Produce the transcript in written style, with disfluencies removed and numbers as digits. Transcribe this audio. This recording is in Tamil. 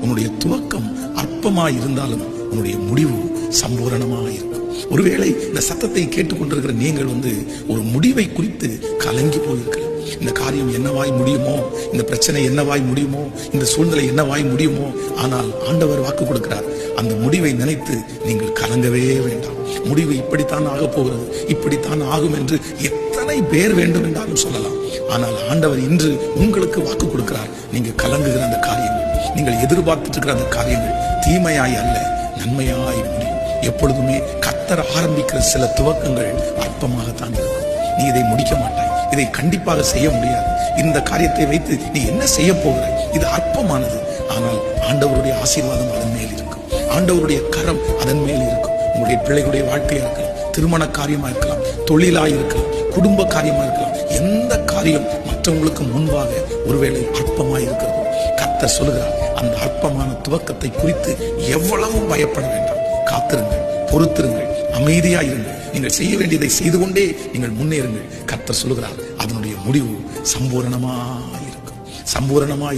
உன்னுடைய துவக்கம் அற்பமாய் இருந்தாலும் உன்னுடைய முடிவு சம்பூரணமாய் இருக்கும். ஒருவேளை இந்த சத்தத்தை கேட்டுக்கொண்டிருக்கிற நீங்கள் ஒரு முடிவை குறித்து கலங்கி போயிருக்கலாம். இந்த காரியம் என்னவாய் முடியுமோ, இந்த பிரச்சனை என்னவாய் முடியுமோ, இந்த சூழ்நிலை என்னவாய் முடியுமோ. ஆனால் ஆண்டவர் வாக்கு கொடுக்கிறார், அந்த முடிவை நினைத்து நீங்கள் கலங்கவே வேண்டாம். முடிவு இப்படித்தான் ஆக போகிறது, இப்படித்தான் ஆகும் என்று எத்தனை பேர் வேண்டும் என்றாலும் சொல்லலாம். ஆனால் ஆண்டவர் இன்று உங்களுக்கு வாக்கு கொடுக்கிறார், நீங்க கலங்குகிற அந்த காரியங்கள், நீங்கள் எதிர்பார்த்துட்டு இருக்கிற அந்த காரியங்கள் தீமையாய் அல்ல, நன்மையாய் முடியும். எப்பொழுதுமே கர்த்தர் ஆரம்பிக்கிற சில துவக்கங்கள் அற்பமாகத்தான் இருக்கும். நீ இதை முடிக்க மாட்டாய், இதை கண்டிப்பாக செய்ய முடியாது, இந்த காரியத்தை வைத்து நீ என்ன செய்ய போகிறாய், இது அற்பமானது. ஆனால் ஆண்டவருடைய ஆசீர்வாதம் அதன் மேல் இருக்கும், ஆண்டவருடைய கரம் அதன் மேல் இருக்கும். உங்களுடைய பிள்ளைகளுடைய வாழ்க்கையா இருக்கலாம், திருமண காரியமா இருக்கலாம், தொழிலாய் இருக்கலாம், குடும்ப காரியமா இருக்கலாம். எந்த காரியம் மற்றவங்களுக்கு முன்பாக ஒருவேளை அற்பமாய் இருக்கிறதோ, கர்த்தர் சொல்லுகிறார், அந்த அற்பமான துவக்கத்தை குறித்து எவ்வளவும் பயப்பட வேண்டாம். காத்திருங்கள், பொறுத்திருங்கள், அமைதியாயிருங்கள். நீங்கள் செய்ய வேண்டியதை செய்து கொண்டே நீங்கள் முன்னேறுங்கள். கர்த்தர் சொல்லுகிறார், அதனுடைய முடிவு சம்பூரணமாயிருக்கும், சம்பூரணமாய்